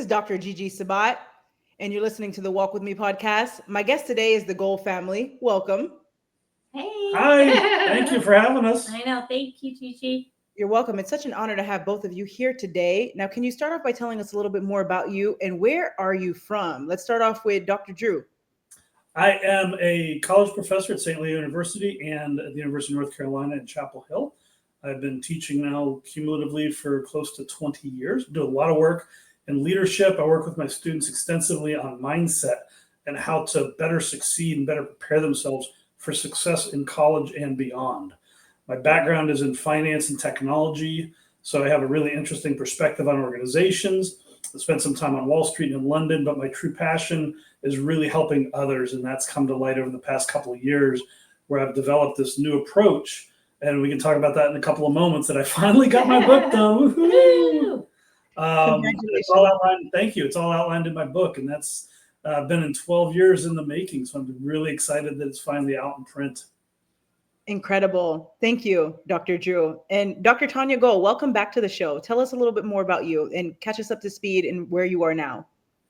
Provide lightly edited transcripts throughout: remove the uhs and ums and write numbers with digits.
is Dr. Gigi Sabat, and you're listening to the Walk With Me podcast. My guest today is the Gold family. Welcome. Hey. Hi. Thank you for having us. I know. Thank you, Gigi. You're welcome. It's such an honor to have both of you here today. Now, can you start off by telling us a little bit more about you and where are you from? Let's start off with Dr. Drew. I am a college professor at St. Leo University and at the University of North Carolina in Chapel Hill. I've been teaching now cumulatively for close to 20 years. I do a lot of work in leadership. I work with my students extensively on mindset and how to better succeed and better prepare themselves for success in college and beyond. My background is in finance and technology, so I have a really interesting perspective on organizations. I spent some time on Wall Street in London, but my true passion is really helping others, and that's come to light over the past couple of years where I've developed this new approach, and we can talk about that in a couple of moments, that I finally got my book done. It's all outlined. Thank you. It's all outlined in my book, and that's been in 12 years in the making, so I'm really excited that it's finally out in print. Incredible. Thank you, Dr. Drew. And Dr. Tanya Gold, welcome back to the show. Tell us a little bit more about you and catch us up to speed and where you are now.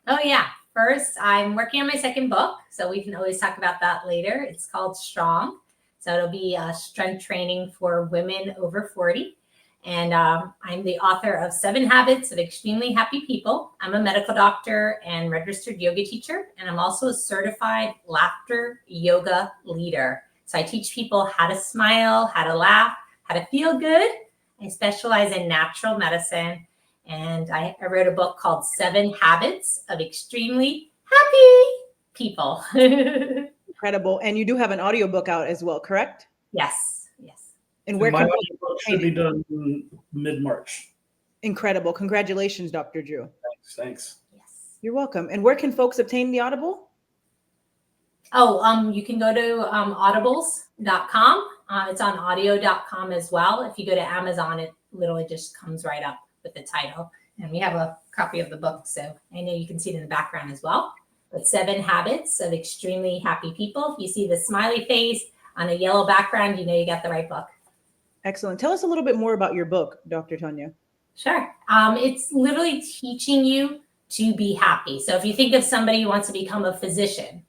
Oh, yeah. First, I'm working on my second book, so we can always talk about that later. It's called Strong. So it'll be strength training for women over 40. And I'm the author of 7 Habits of Extremely Happy People. I'm a medical doctor and registered yoga teacher, and I'm also a certified laughter yoga leader. So I teach people how to smile, how to laugh, how to feel good. I specialize in natural medicine. And I wrote a book called 7 Habits of Extremely Happy People. Incredible. And you do have an audiobook out as well, correct? Yes. And where my can book should be done mid-March. Incredible. Congratulations, Dr. Drew. Thanks. Yes. You're welcome. And where can folks obtain the Audible? Oh, you can go to audibles.com. It's on audio.com as well. If you go to Amazon, it literally just comes right up with the title. And we have a copy of the book, so I know you can see it in the background as well. But 7 Habits of Extremely Happy People. If you see the smiley face on a yellow background, you know you got the right book. Excellent. Tell us a little bit more about your book, Dr. Tanya. Sure. It's literally teaching you to be happy. So if you think of somebody who wants to become a physician,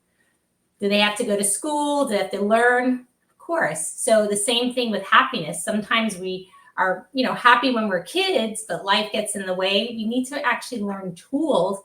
do they have to go to school? Do they have to learn? Of course. So the same thing with happiness. Sometimes we are, happy when we're kids, but life gets in the way. We need to actually learn tools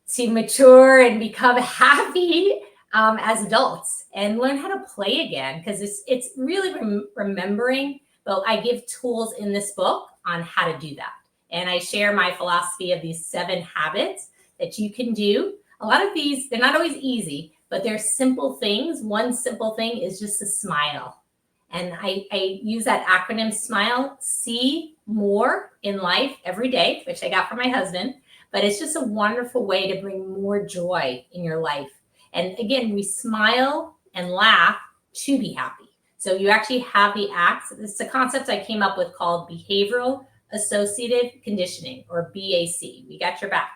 to mature and become happy as adults and learn how to play again, because it's really remembering. But I give tools in this book on how to do that. And I share my philosophy of these 7 habits that you can do. A lot of these, they're not always easy, but they're simple things. One simple thing is just a smile. And I use that acronym SMILE, see more in life every day, which I got from my husband. But it's just a wonderful way to bring more joy in your life. And again, we smile and laugh to be happy. So you actually have the acts. It's a concept I came up with called Behavioral Associative Conditioning, or BAC. We got your back.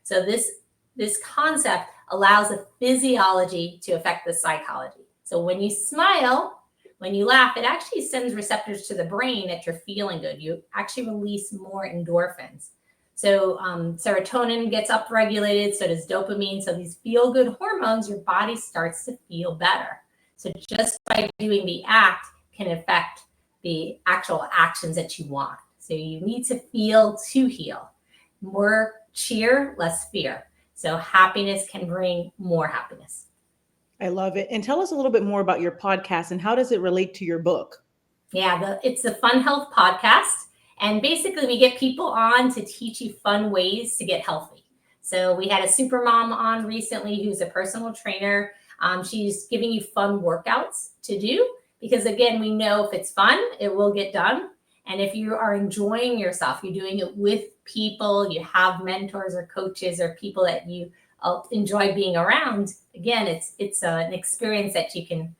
So this concept allows the physiology to affect the psychology. So when you smile, when you laugh, it actually sends receptors to the brain that you're feeling good. You actually release more endorphins. So serotonin gets upregulated, so does dopamine. So these feel-good hormones, your body starts to feel better. So just by doing the act can affect the actual actions that you want. So you need to feel to heal. More cheer, less fear. So happiness can bring more happiness. I love it. And tell us a little bit more about your podcast and how does it relate to your book? Yeah, it's the Fun Health Podcast. And basically, we get people on to teach you fun ways to get healthy. So we had a super mom on recently who's a personal trainer. She's giving you fun workouts to do because, again, we know if it's fun, it will get done. And if you are enjoying yourself, you're doing it with people, you have mentors or coaches or people that you enjoy being around. Again, it's an experience that you can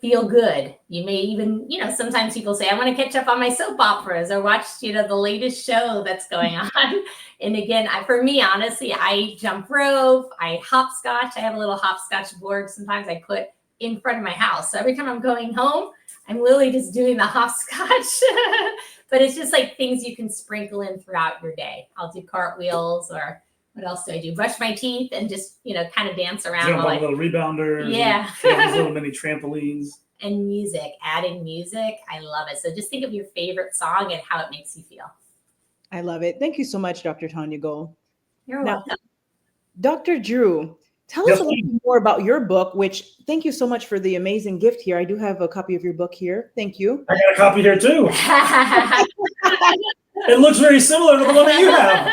feel good. You may even, sometimes people say, I want to catch up on my soap operas or watch, the latest show that's going on. And again, for me, honestly, I jump rope, I hopscotch. I have a little hopscotch board sometimes I put in front of my house. So every time I'm going home, I'm literally just doing the hopscotch. But it's just like things you can sprinkle in throughout your day. I'll do cartwheels or What else do I do? Brush my teeth and just, kind of dance around. Jump on little rebounders. Yeah. And these little mini trampolines. And music, adding music. I love it. So just think of your favorite song and how it makes you feel. I love it. Thank you so much, Dr. Tanya Gold. You're welcome. Dr. Drew, tell us a little bit more about your book, which thank you so much for the amazing gift here. I do have a copy of your book here. Thank you. I got a copy here too. It looks very similar to the one that you have.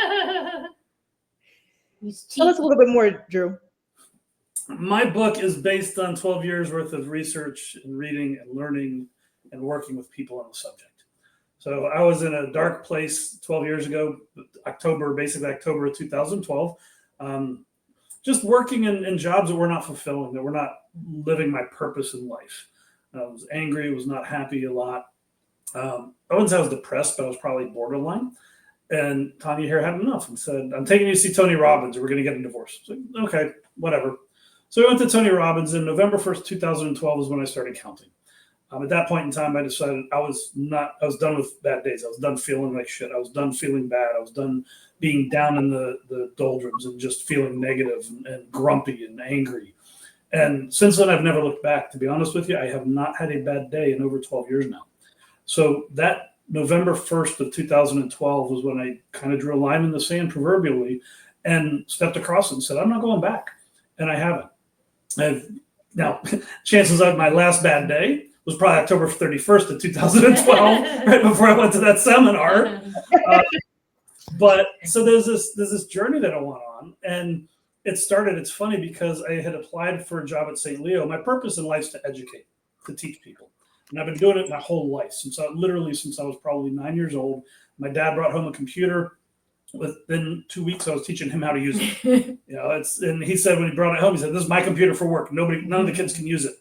Tell us a little bit more, Drew. My book is based on 12 years worth of research and reading and learning and working with people on the subject. So I was in a dark place 12 years ago, basically October of 2012, just working in jobs that were not fulfilling, that were not living my purpose in life. I was angry, was not happy a lot. I wouldn't say I was depressed, but I was probably borderline. And Tanya here had enough and said, I'm taking you to see Tony Robbins, or we're going to get a divorce. So, okay, whatever. So we went to Tony Robbins, and November 1st, 2012 is when I started counting. At that point in time, I decided I was done with bad days. I was done feeling like shit. I was done feeling bad. I was done being down in the doldrums and just feeling negative and grumpy and angry. And since then, I've never looked back. To be honest with you, I have not had a bad day in over 12 years now. So that November 1st of 2012 was when I kind of drew a line in the sand, proverbially, and stepped across it and said, I'm not going back. And I haven't. Now, chances of my last bad day was probably October 31st of 2012, right before I went to that seminar. But so there's this journey that I went on, and it's funny because I had applied for a job at St. Leo. My purpose in life is to educate, to teach people. And I've been doing it my whole life, since I was probably 9 years old. My dad brought home a computer. Within 2 weeks, I was teaching him how to use it. And he said when he brought it home, he said, "This is my computer for work. None of the kids can use it."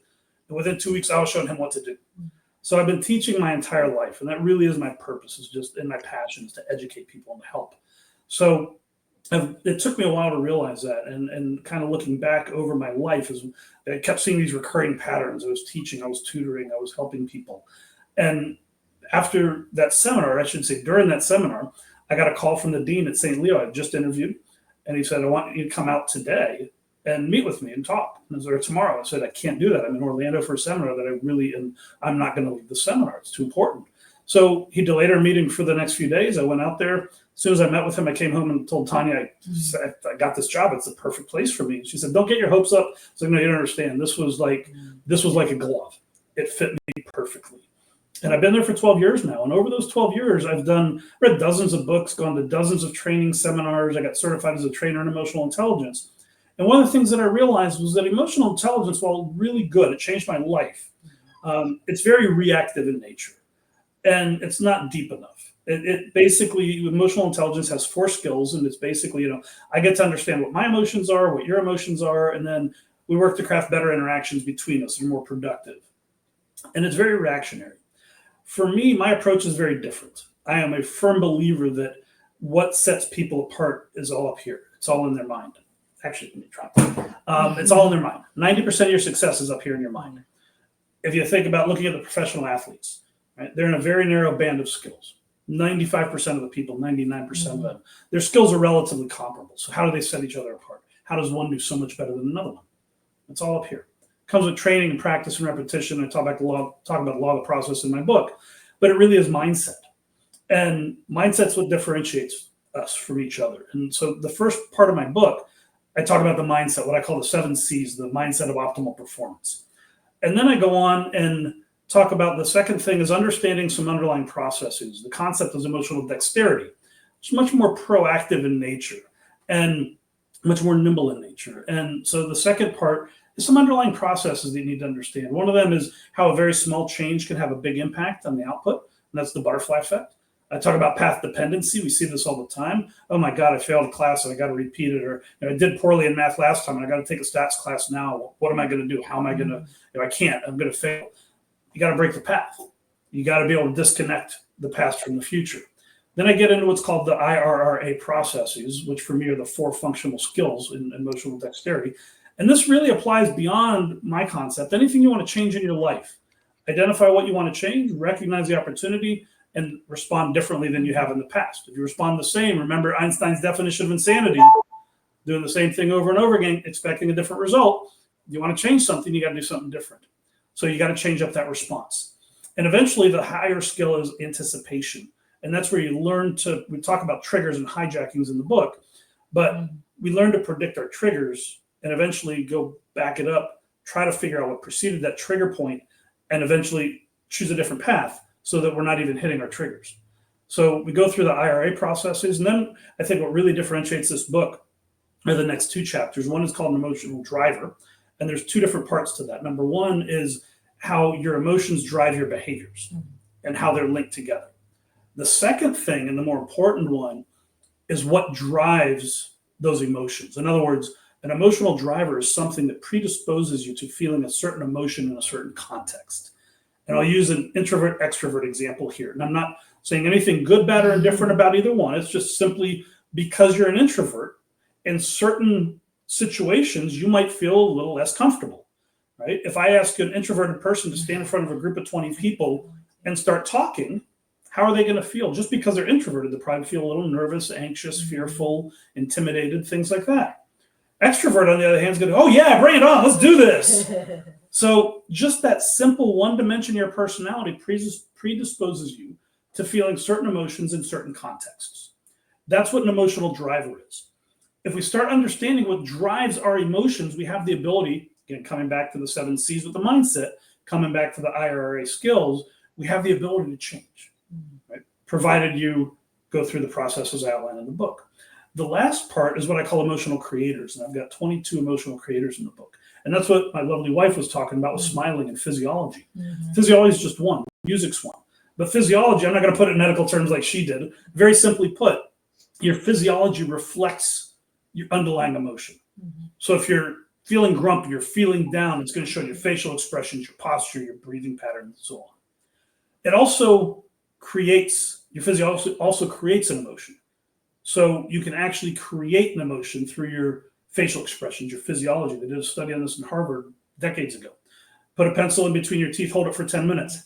And within 2 weeks, I was showing him what to do. So I've been teaching my entire life, and that really is my purpose. Is just in my passion is to educate people and help. So it took me a while to realize that, and kind of looking back over my life, is I kept seeing these recurring patterns. I was teaching, I was tutoring, I was helping people, and after that seminar, I should say during that seminar, I got a call from the dean at St. Leo I just interviewed, and he said, "I want you to come out today and meet with me and talk." And I was there tomorrow. I said, "I can't do that. I'm in Orlando for a seminar that I'm not going to leave the seminar. It's too important." So he delayed our meeting for the next few days. I went out there. As soon as I met with him, I came home and told Tanya, I got this job. It's the perfect place for me. She said, "Don't get your hopes up." I was like, "No, you don't understand. This was like a glove. It fit me perfectly." And I've been there for 12 years now. And over those 12 years, I've read dozens of books, gone to dozens of training seminars. I got certified as a trainer in emotional intelligence. And one of the things that I realized was that emotional intelligence, while really good, it changed my life. It's very reactive in nature, and it's not deep enough. It basically, emotional intelligence has 4 skills, and it's basically, I get to understand what my emotions are, what your emotions are, and then we work to craft better interactions between us that are more productive. And it's very reactionary. For me, my approach is very different. I am a firm believer that what sets people apart is all up here. It's all in their mind. Actually, let me try. It's all in their mind. 90% of your success is up here in your mind. If you think about looking at the professional athletes, right, they're in a very narrow band of skills. 95% of the people, 99% of them, their skills are relatively comparable. So how do they set each other apart? How does one do so much better than another one? It's all up here. Comes with training and practice and repetition. I talk about the law of the process in my book, but it really is mindset. And mindset's what differentiates us from each other. And so the first part of my book, I talk about the mindset, what I call the 7 C's, the mindset of optimal performance. And then I go on and talk about the second thing is understanding some underlying processes. The concept is emotional dexterity. It's much more proactive in nature and much more nimble in nature. And so the second part is some underlying processes that you need to understand. One of them is how a very small change can have a big impact on the output, and that's the butterfly effect. I talk about path dependency. We see this all the time. Oh my God, I failed a class and I got to repeat it. Or I did poorly in math last time and I got to take a stats class now. What am I going to do? How am I going to, I can't, I'm going to fail. You got to break the path. You got to be able to disconnect the past from the future. Then I get into what's called the IRRA processes, which for me are the 4 functional skills in emotional dexterity. And this really applies beyond my concept. Anything you want to change in your life, identify what you want to change, recognize the opportunity, and respond differently than you have in the past. If you respond the same, remember Einstein's definition of insanity, doing the same thing over and over again, expecting a different result. You want to change something, you got to do something different. So you got to change up that response. And eventually the higher skill is anticipation. And that's where you learn to, we talk about triggers and hijackings in the book, but we learn to predict our triggers and eventually go back it up, try to figure out what preceded that trigger point, and eventually choose a different path so that we're not even hitting our triggers. So we go through the IRA processes. And then I think what really differentiates this book are the next two chapters. One is called an emotional driver. And there's two different parts to that. Number one is how your emotions drive your behaviors and how they're linked together. The second thing, and the more important one, is what drives those emotions. In other words, an emotional driver is something that predisposes you to feeling a certain emotion in a certain context. And I'll use an introvert extrovert example here. And I'm not saying anything good, bad, or indifferent about either one. It's just simply because you're an introvert, in certain situations, you might feel a little less comfortable, right? If I ask an introverted person to stand in front of a group of 20 people and start talking, how are they going to feel? Just because they're introverted, they probably feel a little nervous, anxious, fearful, intimidated, things like that. Extrovert, on the other hand, is going to, oh yeah, bring it on, let's do this. So just that simple one dimension of your personality predisposes you to feeling certain emotions in certain contexts. That's what an emotional driver is. If we start understanding what drives our emotions, we have the ability, again, coming back to the 7 C's with the mindset, coming back to the IRA skills, we have the ability to change, right? Provided you go through the processes I outlined in the book. The last part is what I call emotional creators. And I've got 22 emotional creators in the book. And that's what my lovely wife was talking about with smiling and physiology. Physiology is just one, music's one. But physiology, I'm not going to put it in medical terms like she did. Very simply put, your physiology reflects your underlying emotion. So if you're feeling grumpy, you're feeling down, it's going to show your facial expressions, your posture, your breathing patterns, and so on. It also creates, your physiology also creates an emotion. So you can actually create an emotion through your facial expressions, your physiology. They did a study on this in Harvard decades ago. Put a pencil in between your teeth, hold it for 10 minutes.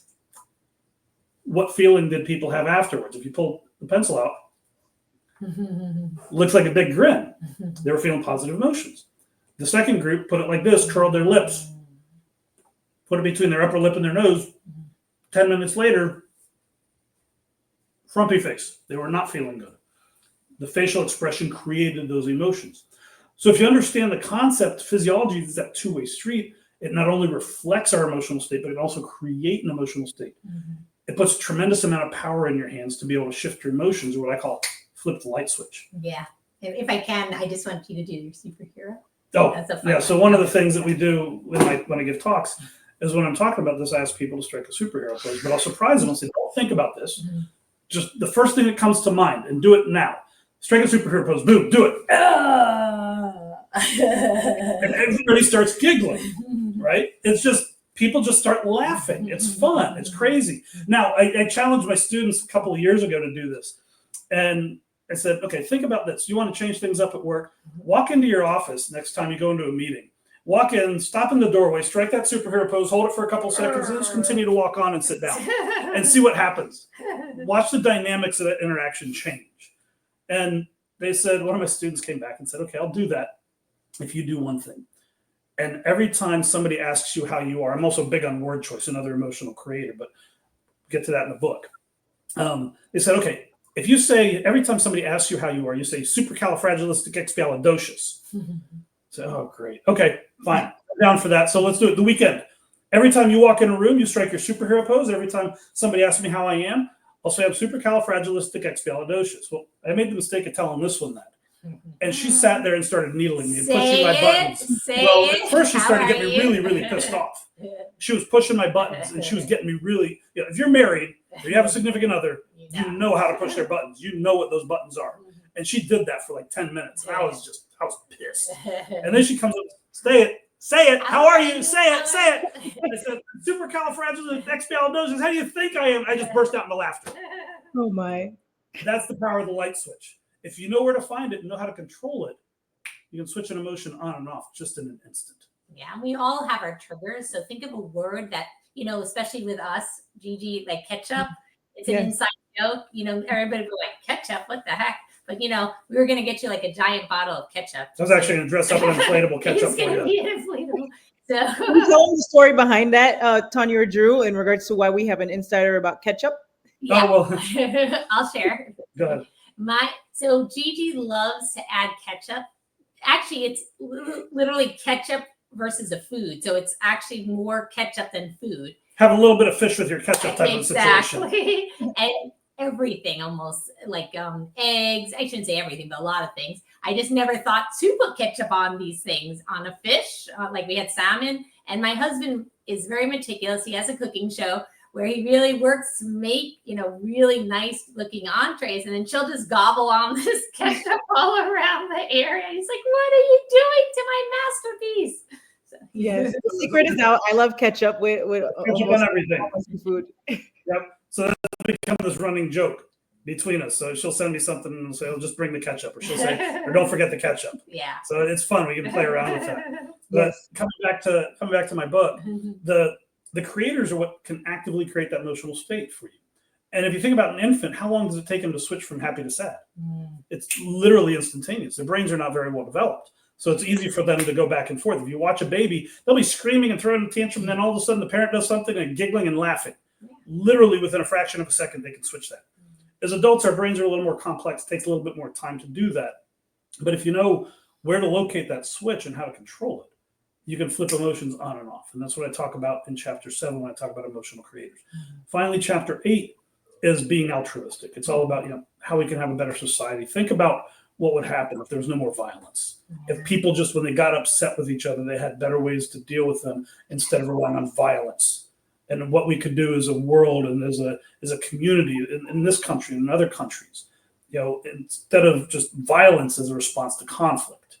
What feeling did people have afterwards? If you pull the pencil out, looks like a big grin. They were feeling positive emotions. The second group put it like this, curled their lips, put it between their upper lip and their nose. 10 minutes later, frumpy face. They were not feeling good. The facial expression created those emotions. So if you understand the concept, physiology is that two-way street. It not only reflects our emotional state, but it also creates an emotional state. It puts a tremendous amount of power in your hands to be able to shift your emotions, or what I call flip the light switch. Yeah. If I can, I just want you to do your superhero. Oh, yeah. So one of the things that we do when I give talks is when I'm talking about this, I ask people to strike a superhero pose, but I'll surprise them and say, don't think about this. Just the first thing that comes to mind, and do it now. Strike a superhero pose, boom, do it. And everybody starts giggling, right? It's just, people just start laughing. It's fun. It's crazy. Now, I challenged my students a couple of years ago to do this. And I said, okay, think about this. You want to change things up at work? Walk into your office next time you go into a meeting. Walk in, stop in the doorway, strike that superhero pose, hold it for a couple of seconds, and just continue to walk on and sit down and see what happens. Watch the dynamics of that interaction change. And they said, one of my students came back and said, okay, I'll do that if you do one thing. And every time somebody asks you how you are, I'm also big on word choice, another emotional creator, but we'll get to that in the book. They said, okay, if you say, every time somebody asks you how you are, you say supercalifragilisticexpialidocious. So, oh, great. Okay, fine. I'm down for that. So let's do it the weekend. Every time you walk in a room, you strike your superhero pose. Every time somebody asks me how I am, I'll say I'm supercalifragilisticexpialidocious. Well, I made the mistake of telling this one that. And she sat there and started needling me and pushing my buttons. Well, at first she started getting me really, really pissed off. She was pushing my buttons and she was getting me really, if you're married or you have a significant other, you know how to push their buttons. You know what those buttons are. And she did that for like 10 minutes. And I was pissed. And then she comes up, say it. How are you? Say it. I said, supercalifragilisticexpialidocious. How do you think I am? I just burst out into laughter. Oh my. That's the power of the light switch. If you know where to find it and know how to control it, you can switch an emotion on and off just in an instant. Yeah, we all have our triggers. So think of a word that, especially with us, Gigi, like ketchup. It's an inside joke. Everybody go like, ketchup, what the heck? But we were going to get you like a giant bottle of ketchup. I was actually going to dress up an inflatable ketchup It's going to be an inflatable. So Can you tell them the story behind that, Tanya or Drew, in regards to why we have an insider about ketchup? yeah, Oh, well. I'll share. Go ahead. So Gigi loves to add ketchup. Actually, it's literally ketchup versus a food. So it's actually more ketchup than food. Have a little bit of fish with your ketchup type of situation. Exactly. And everything almost, like eggs. I shouldn't say everything, but a lot of things. I just never thought to put ketchup on these things, on a fish, like we had salmon. And my husband is very meticulous. He has a cooking show where he really works to make, really nice looking entrees. And then she'll just gobble on this ketchup all around the area. He's like, what are you doing to my masterpiece? So, yes, the secret is out. I love ketchup with Ketchup on everything. Food. Yep. So that's become this running joke between us. So she'll send me something and say, "Oh, just bring the ketchup," or she'll say, "Or don't forget the ketchup." Yeah. So it's fun. We can play around with that. But Yes. coming back to my book, the creators are what can actively create that emotional state for you. And if you think about an infant, how long does it take them to switch from happy to sad? It's literally instantaneous. Their brains are not very well developed. So it's easy for them to go back and forth. If you watch a baby, they'll be screaming and throwing a tantrum, and then all of a sudden the parent does something and giggling and laughing. Literally within a fraction of a second, they can switch that. As adults, our brains are a little more complex. It takes a little bit more time to do that. But if you know where to locate that switch and how to control it, you can flip emotions on and off. And that's what I talk about in chapter 7 when I talk about emotional creators. Finally, chapter 8 is being altruistic. It's all about how we can have a better society. Think about what would happen if there was no more violence. If people just, when they got upset with each other, they had better ways to deal with them instead of relying on violence. And what we could do as a world and as a community in this country and in other countries, instead of just violence as a response to conflict,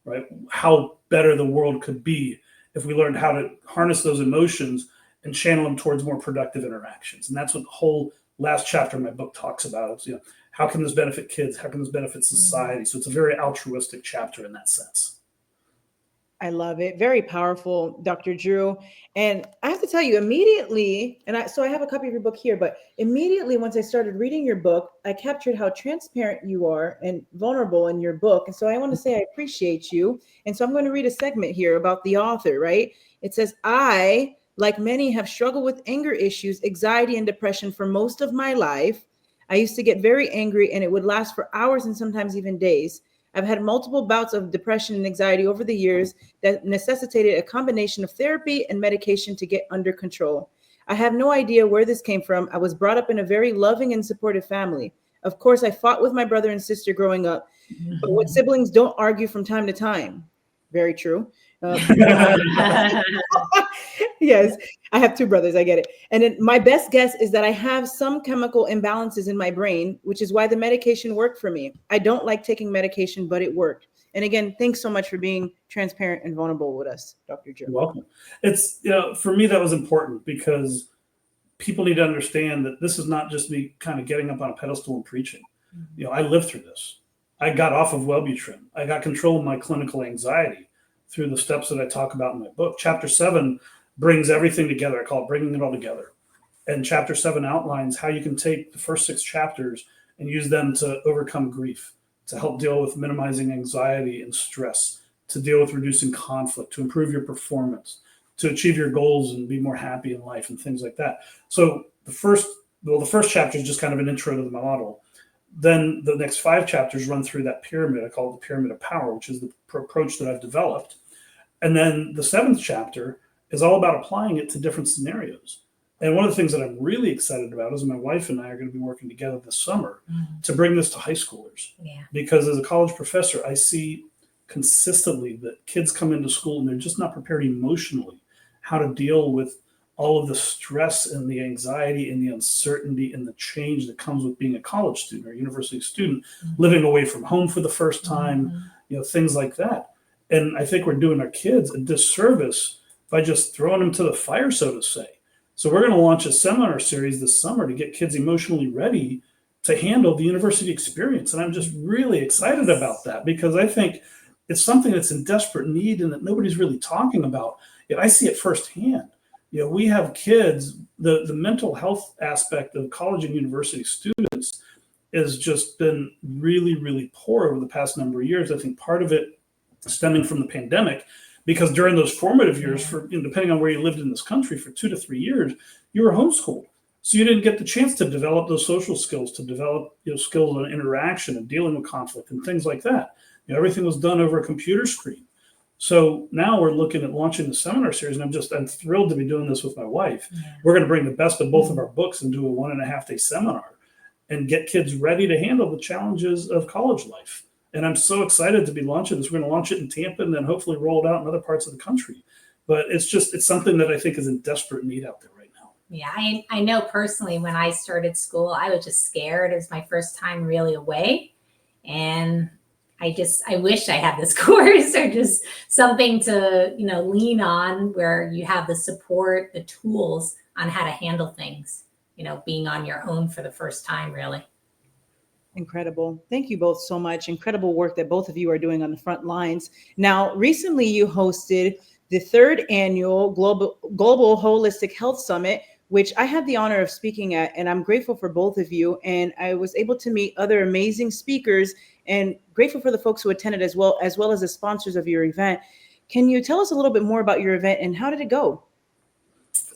right? How better the world could be if we learned how to harness those emotions and channel them towards more productive interactions. And that's what the whole last chapter of my book talks about. It's, how can this benefit kids? How can this benefit society? So it's a very altruistic chapter in that sense. I love it. Very powerful, Dr. Drew. And I have to tell you immediately, so I have a copy of your book here, but immediately once I started reading your book, I captured how transparent you are and vulnerable in your book. And so I want to say I appreciate you. And so I'm going to read a segment here about the author, right? It says, I, like many, have struggled with anger issues, anxiety, and depression for most of my life. I used to get very angry and it would last for hours and sometimes even days. I've had multiple bouts of depression and anxiety over the years that necessitated a combination of therapy and medication to get under control. I have no idea where this came from. I was brought up in a very loving and supportive family. Of course, I fought with my brother and sister growing up, but what siblings don't argue from time to time. Very true. Yes, I have 2 brothers. I get it. And then my best guess is that I have some chemical imbalances in my brain, which is why the medication worked for me. I don't like taking medication, but it worked. And again, thanks so much for being transparent and vulnerable with us, Dr. Joe. You're welcome. It's, for me, that was important because people need to understand that this is not just me kind of getting up on a pedestal and preaching. I lived through this. I got off of Wellbutrin. I got control of my clinical anxiety through the steps that I talk about in my book. Chapter 7 brings everything together. I call it bringing it all together. And chapter 7 outlines how you can take the first 6 chapters and use them to overcome grief, to help deal with minimizing anxiety and stress, to deal with reducing conflict, to improve your performance, to achieve your goals and be more happy in life and things like that. So the first chapter is just kind of an intro to the model. Then the next 5 chapters run through that pyramid. I call it the pyramid of power, which is the approach that I've developed. And then the 7th chapter is all about applying it to different scenarios. And one of the things that I'm really excited about is my wife and I are going to be working together this summer to bring this to high schoolers. Yeah. Because as a college professor, I see consistently that kids come into school and they're just not prepared emotionally how to deal with all of the stress and the anxiety and the uncertainty and the change that comes with being a college student or university student, living away from home for the first time, things like that. And I think we're doing our kids a disservice by just throwing them to the fire, so to say. So we're going to launch a seminar series this summer to get kids emotionally ready to handle the university experience. And I'm just really excited about that because I think it's something that's in desperate need and that nobody's really talking about. Yet I see it firsthand. We have kids, the mental health aspect of college and university students has just been really, really poor over the past number of years. I think part of it stemming from the pandemic, because during those formative years, for depending on where you lived in this country, for 2 to 3 years, you were homeschooled. So you didn't get the chance to develop those social skills, to develop skills on interaction and dealing with conflict and things like that. Everything was done over a computer screen. So now we're looking at launching the seminar series, and I'm thrilled to be doing this with my wife. Yeah. We're going to bring the best of both of our books and do a 1.5-day seminar and get kids ready to handle the challenges of college life. And I'm so excited to be launching this. We're going to launch it in Tampa and then hopefully roll it out in other parts of the country. But it's something that I think is in desperate need out there right now. Yeah, I know personally when I started school, I was just scared. It was my first time really away. And I wish I had this course or just something to, lean on where you have the support, the tools on how to handle things, being on your own for the first time, really. Incredible. Thank you both so much. Incredible work that both of you are doing on the front lines. Now, recently you hosted the 3rd annual Global Holistic Health Summit, which I had the honor of speaking at, and I'm grateful for both of you. And I was able to meet other amazing speakers and grateful for the folks who attended as well as the sponsors of your event. Can you tell us a little bit more about your event and how did it go?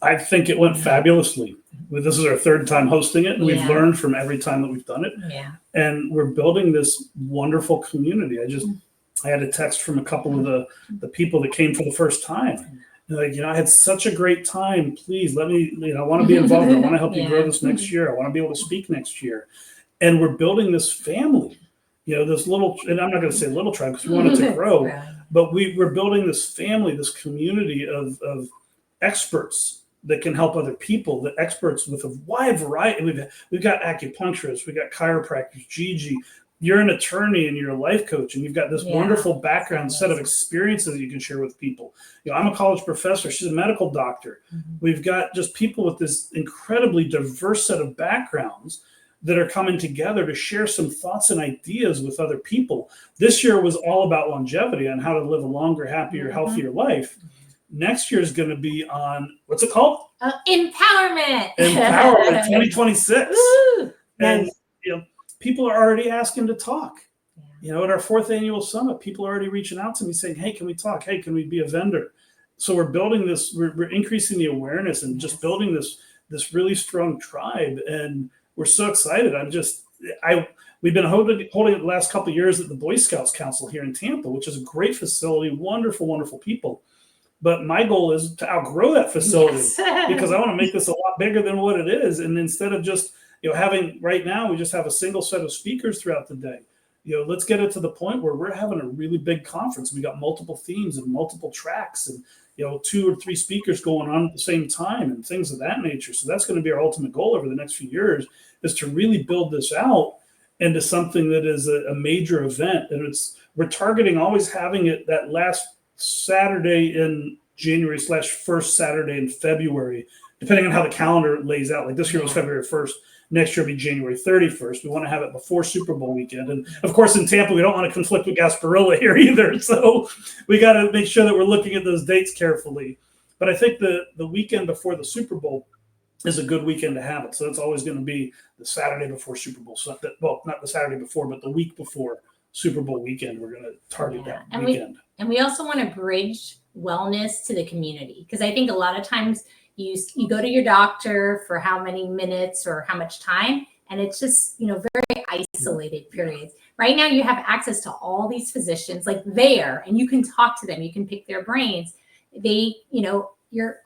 I think it went fabulously. This is our 3rd time hosting it, and we've learned from every time that we've done it. Yeah. And we're building this wonderful community. I had a text from a couple of the people that came for the first time. Like, I had such a great time. Please let me, I want to be involved. I want to help you grow this next year. I want to be able to speak next year. And we're building this family, this little, and I'm not going to say little tribe because we want it to grow, but we're building this family, this community of experts that can help other people, the experts with a wide variety. We've got acupuncturists, we've got chiropractors, Gigi. You're an attorney and you're a life coach, and you've got this wonderful background set of experiences that you can share with people. I'm a college professor. She's a medical doctor. We've got just people with this incredibly diverse set of backgrounds that are coming together to share some thoughts and ideas with other people. This year was all about longevity and how to live a longer, happier, healthier life. Next year is going to be on, what's it called? Empowerment. Empowerment 2026. Woo! And people are already asking to talk. At our 4th annual summit, people are already reaching out to me saying, hey, can we talk? Hey, can we be a vendor? So we're building this, we're increasing the awareness and just building this really strong tribe. And we're so excited. We've been holding it the last couple of years at the Boy Scouts Council here in Tampa, which is a great facility, wonderful, wonderful people. But my goal is to outgrow that facility because I want to make this a lot bigger than what it is. And instead of just, having right now, we just have a single set of speakers throughout the day. Let's get it to the point where we're having a really big conference. We got multiple themes and multiple tracks and, 2 or 3 speakers going on at the same time and things of that nature. So that's going to be our ultimate goal over the next few years, is to really build this out into something that is a major event. And we're targeting always having it that last Saturday in January / first Saturday in February, depending on how the calendar lays out. Like this year was February 1st. Next year will be January 31st. We want to have it before Super Bowl weekend. And of course, in Tampa, we don't want to conflict with Gasparilla here either. So we got to make sure that we're looking at those dates carefully. But I think the weekend before the Super Bowl is a good weekend to have it. So it's always going to be the Saturday before Super Bowl. So not the Saturday before, but the week before Super Bowl weekend, we're going to target that weekend. And we also want to bridge wellness to the community, because I think a lot of times you go to your doctor for how many minutes or how much time, and it's just very isolated periods. Right now you have access to all these physicians there, and you can talk to them, you can pick their brains. You're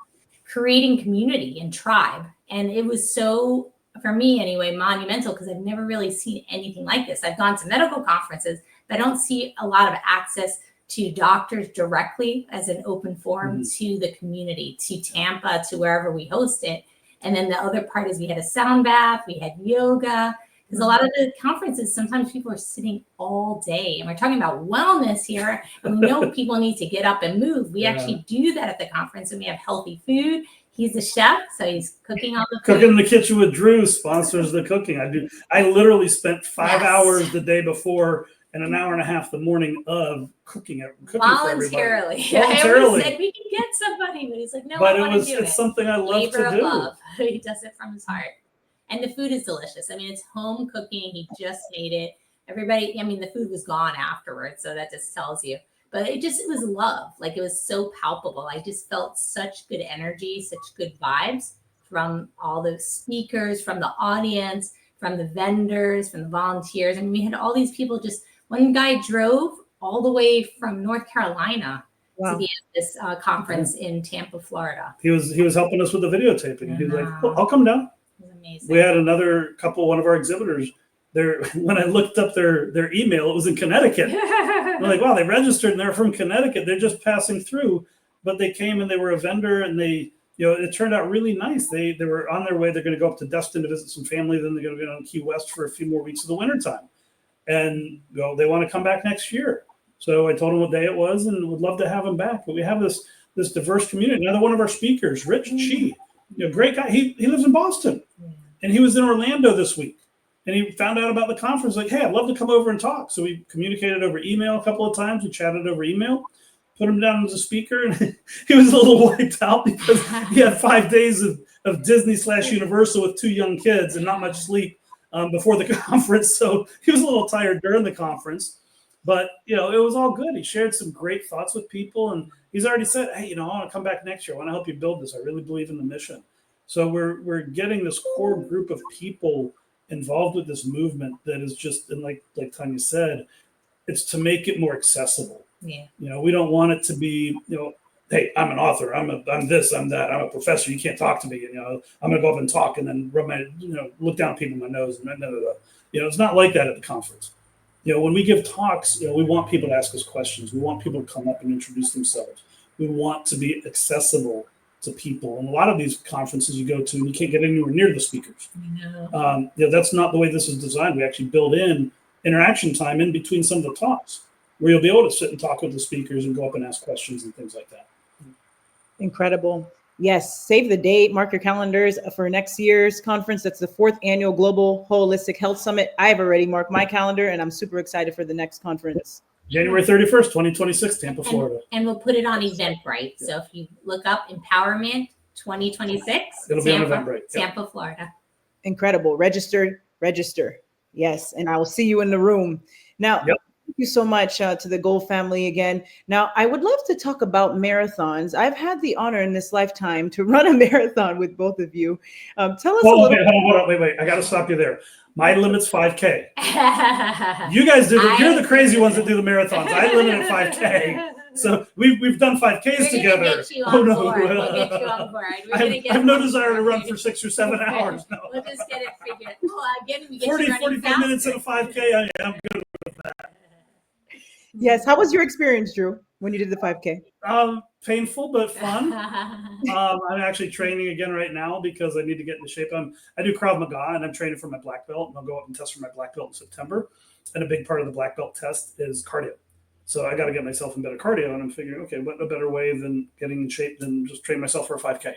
creating community and tribe, and it was so, for me anyway, monumental, because I've never really seen anything like this. I've gone to medical conferences, but I don't see a lot of access to doctors directly as an open forum to the community, to Tampa, to wherever we host it. And then the other part is we had a sound bath, we had yoga. Because a lot of the conferences, sometimes people are sitting all day, and we're talking about wellness here. And we know people need to get up and move. We actually do that at the conference, and we have healthy food. He's a chef, so he's cooking all the food. Cooking in the Kitchen with Drew sponsors the cooking. I literally spent 5 hours the day before and an hour and a half the morning of cooking voluntarily. For everybody. I always said we can get somebody, but he's like, no, I want to do it. It's something I love Labor to of do. love. He does it from his heart. And the food is delicious. I mean, it's home cooking. He just made it. Everybody, I mean, the food was gone afterwards. So that just tells you. But it was love. Like, it was so palpable. I just felt such good energy, such good vibes from all the speakers, from the audience, from the vendors, from the volunteers. And we had all these people one guy drove all the way from North Carolina to be at this conference in Tampa, Florida. He was helping us with the videotaping. He was like, "Oh, I'll come down." It was amazing. We had another couple, one of our exhibitors there. When I looked up their email, it was in Connecticut. I'm like, wow, they registered and they're from Connecticut. They're just passing through, but they came and they were a vendor, and they, it turned out really nice. They were on their way. They're going to go up to Destin to visit some family. Then they're going to go down to Key West for a few more weeks of the wintertime. And they want to come back next year. So I told them what day it was and would love to have them back. But we have this diverse community. Another one of our speakers, Rich Chi, great guy. He lives in Boston, and he was in Orlando this week. And he found out about the conference, like, hey, I'd love to come over and talk. So we communicated over email a couple of times. We chatted over email, put him down as a speaker. And he was a little wiped out because he had 5 days of Disney/Universal with 2 young kids and not much sleep before the conference. So he was a little tired during the conference. But, it was all good. He shared some great thoughts with people. And he's already said, hey, I want to come back next year. I want to help you build this. I really believe in the mission. So we're getting this core group of people involved with this movement that is just, and like Tanya said, it's to make it more accessible. Yeah. We don't want it to be, hey, I'm an author, I'm this, I'm that, I'm a professor, you can't talk to me, I'm gonna go up and talk and then rub my, look down at people in my nose and it's not like that at the conference. When we give talks, we want people to ask us questions. We want people to come up and introduce themselves. We want to be accessible to people. And a lot of these conferences you go to, and you can't get anywhere near the speakers. That's not the way this is designed. We actually build in interaction time in between some of the talks, where you'll be able to sit and talk with the speakers and go up and ask questions and things like that. Incredible. Yes. Save the date. Mark your calendars for next year's conference. That's the 4th annual Global Holistic Health Summit. I've already marked my calendar, and I'm super excited for the next conference. January 31st, 2026, Tampa, Florida. And we'll put it on Eventbrite. So if you look up Empowerment 2026, it'll be on Eventbrite. Tampa, Florida. Incredible. Register. Yes. And I will see you in the room. Now, thank you so much to the Gold family again. Now, I would love to talk about marathons. I've had the honor in this lifetime to run a marathon with both of you. Tell us a little bit. Hold on. Wait. I got to stop you there. My limit's 5K. You guys do it. You're the crazy ones that do the marathons. I limit at 5K. So we've done 5Ks together. Get you on board. We'll get you on board. I have no desire to run for 6 or 7 hours. No. We'll just get it figured. Again, we get 45 minutes in a 5K. I'm good with that. Yes. How was your experience, Drew, when you did the 5K? Painful, but fun. I'm actually training again right now because I need to get into shape. I do Krav Maga, and I'm training for my black belt, and I'll go up and test for my black belt in September. And a big part of the black belt test is cardio. So I got to get myself in better cardio, and I'm figuring, okay, what a better way than getting in shape than just train myself for a 5K.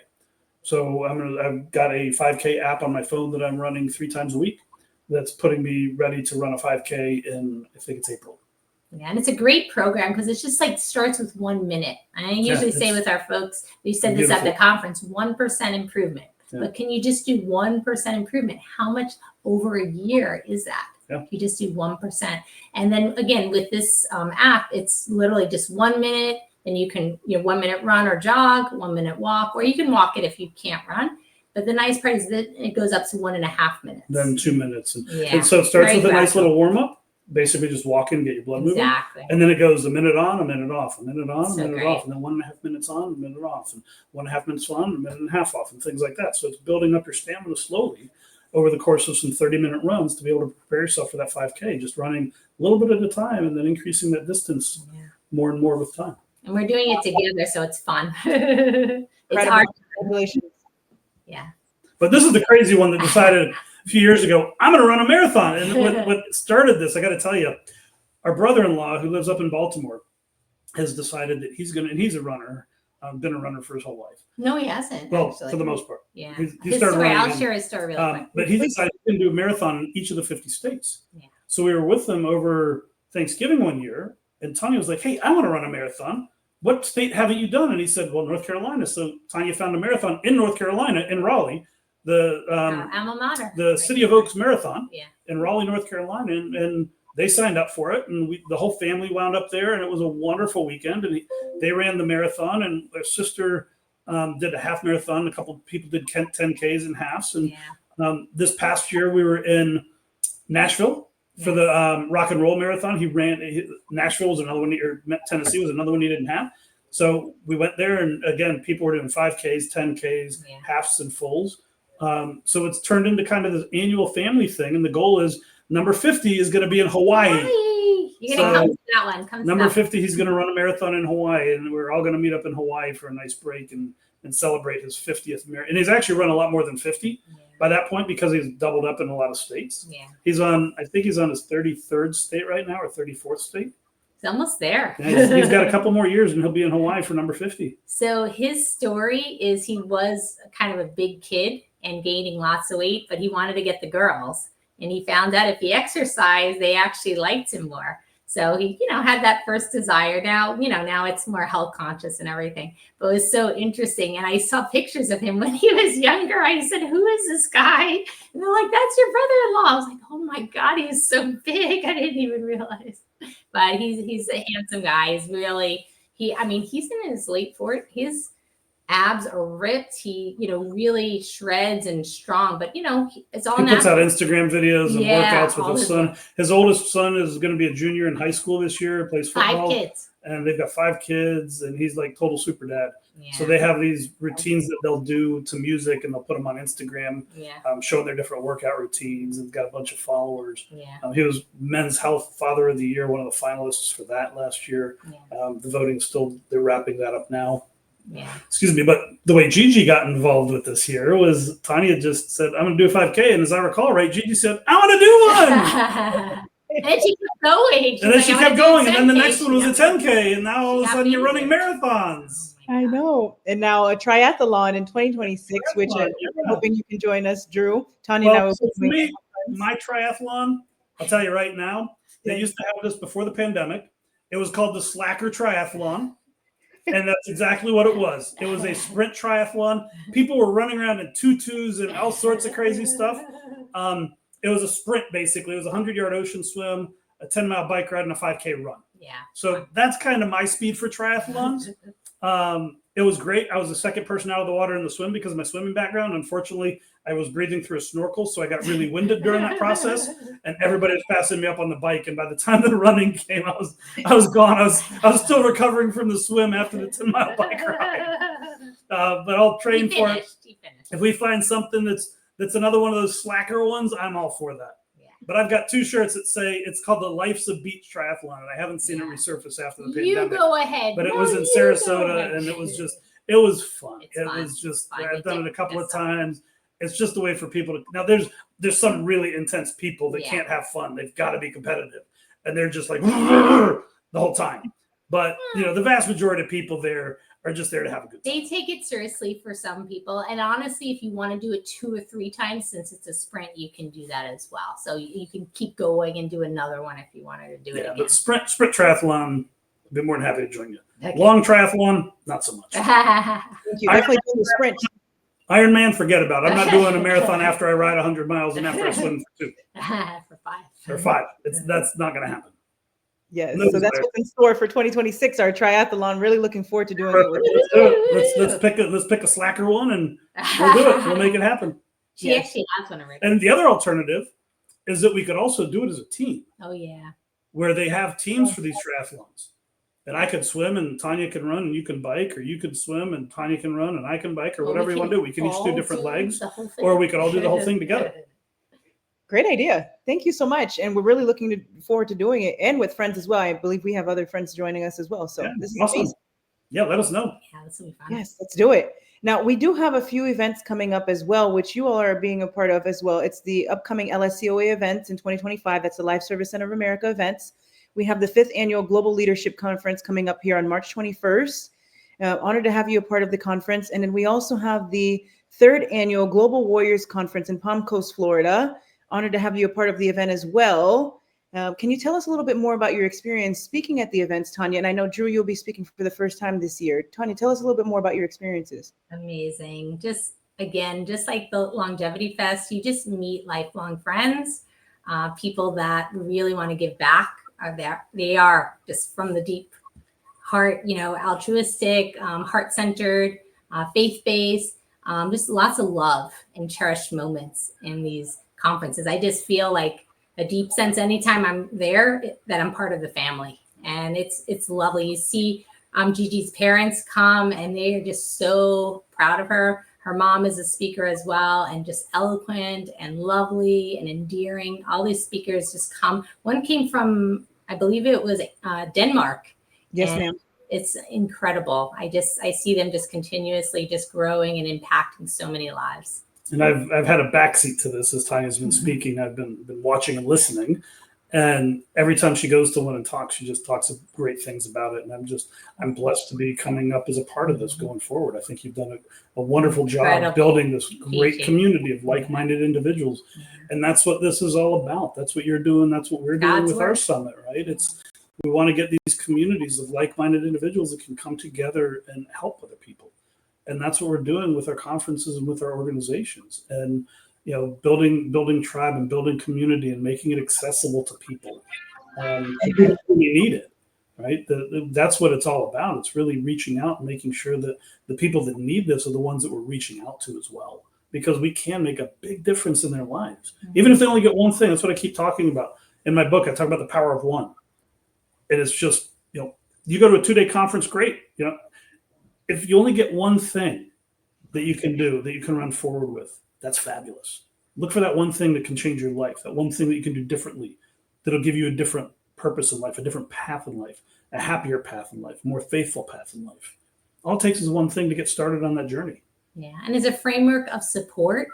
So I've got a 5K app on my phone that I'm running 3 times a week. That's putting me ready to run a 5K in, I think it's April. Yeah, and it's a great program because it's just starts with 1 minute. I usually say with our folks, we said this at the conference, 1% improvement. Yeah. But can you just do 1% improvement? How much over a year is that? Yeah. You just do 1%. And then again, with this app, it's literally just 1 minute. And you can 1 minute run or jog, 1 minute walk, or you can walk it if you can't run. But the nice part is that it goes up to 1.5 minutes. Then 2 minutes. And so it starts with a nice little warm up. Basically just walk in, get your blood moving. And then it goes a minute on, a minute off, a minute on, a minute off, and then 1.5 minutes on, a minute off, and 1.5 minutes on, a minute and a half off, and things like that. So it's building up your stamina slowly over the course of some 30-minute runs to be able to prepare yourself for that 5K, just running a little bit at a time and then increasing that distance more and more with time. And we're doing it together, so it's fun. It's hard. Congratulations. Yeah. But this is the crazy one that decided a few years ago, I'm going to run a marathon. And what started this, I got to tell you, our brother-in-law who lives up in Baltimore has decided that he's a runner, been a runner for his whole life. No, he hasn't. Well, actually. For the most part. Yeah. He started running. I'll share his story really quick. But he decided he can do a marathon in each of the 50 states. Yeah. So we were with him over Thanksgiving one year, and Tanya was like, hey, I want to run a marathon. What state haven't you done? And he said, well, North Carolina. So Tanya found a marathon in North Carolina, in Raleigh, the Alma mater. the City of Oaks Marathon Yeah. in Raleigh, North Carolina, and they signed up for it, and the whole family wound up there, and it was a wonderful weekend. And they ran the marathon, and their sister did a half marathon. A couple of people did 10Ks and halves. And this past year, we were in Nashville for the Rock and Roll Marathon. Nashville was another one, or Tennessee was another one he didn't have. So we went there, and again, people were doing 5Ks, 10Ks, halves, and fulls. So it's turned into kind of this annual family thing, and the goal is number 50 is going to be in Hawaii. You're going to come to that one. Come number 50, he's going to run a marathon in Hawaii, and we're all going to meet up in Hawaii for a nice break and celebrate his 50th marathon. And he's actually run a lot more than 50 by that point because he's doubled up in a lot of states. Yeah. I think he's on his 33rd state right now, or 34th state. He's almost there. He's got a couple more years, and he'll be in Hawaii for number 50. So his story is he was kind of a big kid and gaining lots of weight, but he wanted to get the girls. And he found out if he exercised, they actually liked him more. So he, had that first desire. Now, now it's more health conscious and everything. But it was so interesting. And I saw pictures of him when he was younger. I said, "Who is this guy?" And they're like, "That's your brother-in-law." I was like, "Oh my God, he's so big. I didn't even realize." But he's a handsome guy. He's really, he's in his late 40s. His abs are ripped. He, really shreds and strong, but it's all he puts natural. out Instagram videos and workouts with his son. His oldest son is going to be a junior in high school this year, plays football. 5 kids. And they've got 5 kids, and he's like total super dad. Yeah. So they have these routines that they'll do to music, and they'll put them on Instagram, showing their different workout routines, and got a bunch of followers. Yeah. He was Men's Health Father of the Year, one of the finalists for that last year. Yeah. The voting they're wrapping that up now. Yeah. Excuse me, but the way Gigi got involved with this here was Tanya just said, "I'm going to do a 5K," and as I recall, right, Gigi said, "I want to do one." And then she kept going. And then she kept going, and then the next one was a 10K, and now all of a sudden you're running marathons. I know. And now a triathlon in 2026, which I'm hoping you can join us, Drew. Tanya and I will for me, my triathlon, I'll tell you right now, they used to have this before the pandemic. It was called the Slacker Triathlon. And that's exactly what it was. It was a sprint triathlon. People were running around in tutus and all sorts of crazy stuff. It was a sprint, basically. It was a 100-yard ocean swim, a 10-mile bike ride, and a 5K run. Yeah. So that's kind of my speed for triathlons. It was great. I was the second person out of the water in the swim because of my swimming background. Unfortunately, I was breathing through a snorkel, so I got really winded during that process. And everybody was passing me up on the bike. And by the time the running came, I was gone. I was still recovering from the swim after the 10-mile bike ride. But I'll train for it. If we find something that's another one of those slacker ones, I'm all for that. Yeah. But I've got 2 shirts that say it's called the Life's a Beach Triathlon, and I haven't seen it resurface after the pandemic. You go ahead. But it was in Sarasota, and it was fun. I've done it a couple of times. It's just a way for people to. Now there's some really intense people that can't have fun. They've got to be competitive, and they're just like the whole time. But the vast majority of people there are just there to have a good time. They take it seriously for some people. And honestly, if you want to do it 2 or 3 times, since it's a sprint, you can do that as well. So you can keep going and do another one if you wanted to do it again. But sprint triathlon, I'd be more than happy to join you. Okay. Long triathlon, not so much. Thank you. Definitely do the sprint. Ironman, forget about it. I'm not doing a marathon after I ride 100 miles and after I swim for 2. For 5. For 5. That's not going to happen. Yes, so that's what's in store for 2026. Our triathlon. Really looking forward to doing it. Let's do it. Let's pick a slacker one, and we'll do it. We'll make it happen. She actually has one already. And the other alternative is that we could also do it as a team. Oh yeah. Where they have teams for these triathlons, and I could swim, and Tanya can run, and you can bike, or you could swim, and Tanya can run, and I can bike, or whatever you want to do. We can each do different legs, or we could all do the whole thing together. Great idea. Thank you so much. And we're really looking forward to doing it, and with friends as well. I believe we have other friends joining us as well. So this is awesome. amazing. Yeah, let us know. Yeah, this will be fun. Yes, let's do it. Now, we do have a few events coming up as well, which you all are being a part of as well. It's the upcoming LSCOA event in 2025. That's the Life Service Center of America events. We have the 5th Annual Global Leadership Conference coming up here on March 21st. Honored to have you a part of the conference. And then we also have the 3rd Annual Global Warriors Conference in Palm Coast, Florida. Honored to have you a part of the event as well. Can you tell us a little bit more about your experience speaking at the events, Tanya? And I know, Drew, you'll be speaking for the first time this year. Tanya, tell us a little bit more about your experiences. Amazing. Just again, just like the Longevity Fest, you just meet lifelong friends, people that really want to give back. Are there? They are just from the deep heart, altruistic, heart-centered, faith-based, just lots of love and cherished moments in these conferences. I just feel like a deep sense anytime I'm there that I'm part of the family, and it's lovely. You see Gigi's parents come, and they are just so proud of her. Her mom is a speaker as well, and just eloquent and lovely and endearing. All these speakers just come. One came from, I believe it was Denmark. Yes, And ma'am. it's incredible. I see them just continuously just growing and impacting so many lives. And I've had a backseat to this as Tanya's been speaking. I've been watching and listening. And every time she goes to one and talks, she just talks great things about it. And I'm blessed to be coming up as a part of this going forward. I think you've done a wonderful job building this great community of like-minded individuals. And that's what this is all about. That's what you're doing. That's what we're doing with our summit, right? We want to get these communities of like-minded individuals that can come together and help other people. And that's what we're doing with our conferences and with our organizations. And building tribe and building community and making it accessible to people. You need it, right? That's what it's all about. It's really reaching out and making sure that the people that need this are the ones that we're reaching out to as well, because we can make a big difference in their lives. Even if they only get one thing. That's what I keep talking about. In my book, I talk about the power of one. And it's just, you go to a 2-day conference, great. If you only get one thing that you can do, that you can run forward with, that's fabulous. Look for that one thing that can change your life, that one thing that you can do differently, that'll give you a different purpose in life, a different path in life, a happier path in life, a more faithful path in life. All it takes is one thing to get started on that journey. Yeah, and as a framework of support.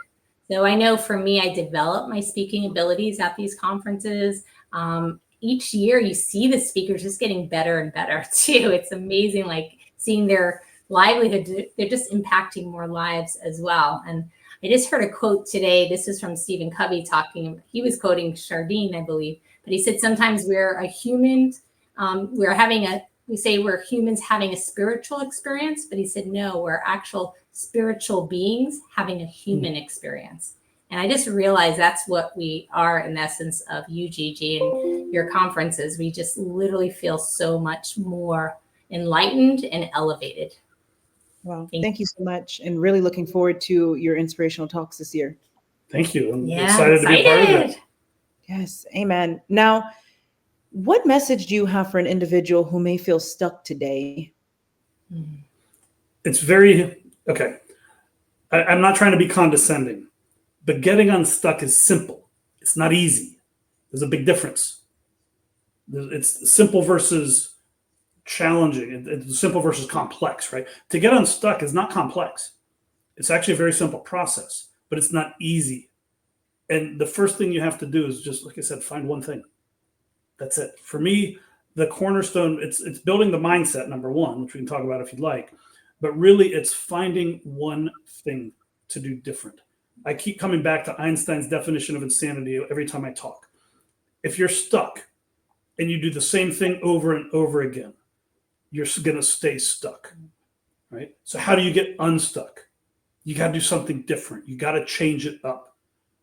So I know for me, I develop my speaking abilities at these conferences. Each year you see the speakers just getting better and better too. It's amazing, like seeing their livelihood. They're just impacting more lives as well. And I just heard a quote today. This is from Stephen Covey talking. He was quoting Chardin, I believe, but he said sometimes we're a human. We say we're humans having a spiritual experience, but he said no, we're actual spiritual beings having a human experience. And I just realized that's what we are in the essence of UGG and your conferences. We just literally feel so much more enlightened and elevated. Wow. Thank you so much. And really looking forward to your inspirational talks this year. Thank you. I'm excited to be part of it. Yes. Amen. Now, what message do you have for an individual who may feel stuck today? It's very, okay. I'm not trying to be condescending, but getting unstuck is simple. It's not easy. There's a big difference. It's simple versus challenging. It's simple versus complex, right? To get unstuck is not complex. It's actually a very simple process, but it's not easy. And the first thing you have to do is just, like I said, find one thing. That's it. For me, the cornerstone, it's building the mindset, number one, which we can talk about if you'd like, but really it's finding one thing to do different. I keep coming back to Einstein's definition of insanity every time I talk. If you're stuck and you do the same thing over and over again, you're going to stay stuck, right? So how do you get unstuck? You got to do something different. You got to change it up.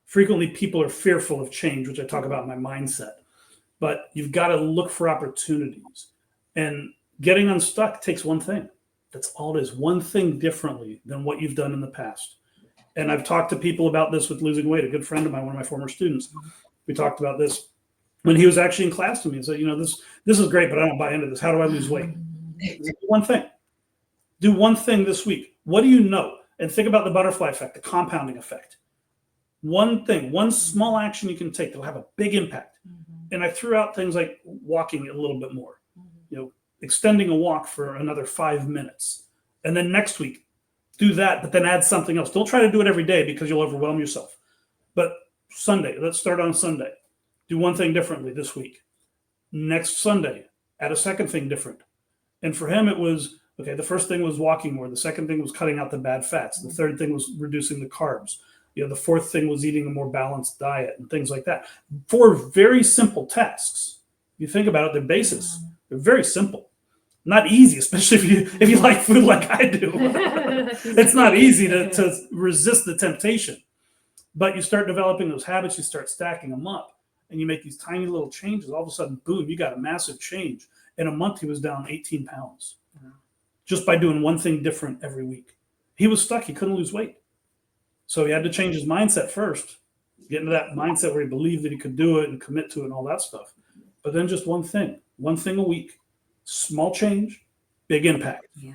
Frequently, people are fearful of change, which I talk about in my mindset. But you've got to look for opportunities. And getting unstuck takes one thing. That's all it is. One thing differently than what you've done in the past. And I've talked to people about this with losing weight. A good friend of mine, one of my former students, we talked about this when he was actually in class to me and said, this is great, but I don't buy into this. How do I lose weight? Do one thing. Do one thing this week. What do you know? And think about the butterfly effect, the compounding effect. One thing, one small action you can take that'll have a big impact. And I threw out things like walking a little bit more, extending a walk for another 5 minutes. And then next week, do that, but then add something else. Don't try to do it every day because you'll overwhelm yourself. But Sunday, let's start on Sunday. Do one thing differently this week. Next Sunday, add a second thing different. And for him, it was, okay, the first thing was walking more. The second thing was cutting out the bad fats. The third thing was reducing the carbs. The fourth thing was eating a more balanced diet and things like that. 4 very simple tasks. You think about it, they're basis. They're very simple. Not easy, especially if you like food like I do. It's not easy to resist the temptation. But you start developing those habits, you start stacking them up, and you make these tiny little changes. All of a sudden, boom, you got a massive change. In a month, he was down 18 pounds just by doing one thing different every week. He was stuck. He couldn't lose weight. So he had to change his mindset first, get into that mindset where he believed that he could do it and commit to it and all that stuff. But then just one thing a week, small change, big impact. Yeah.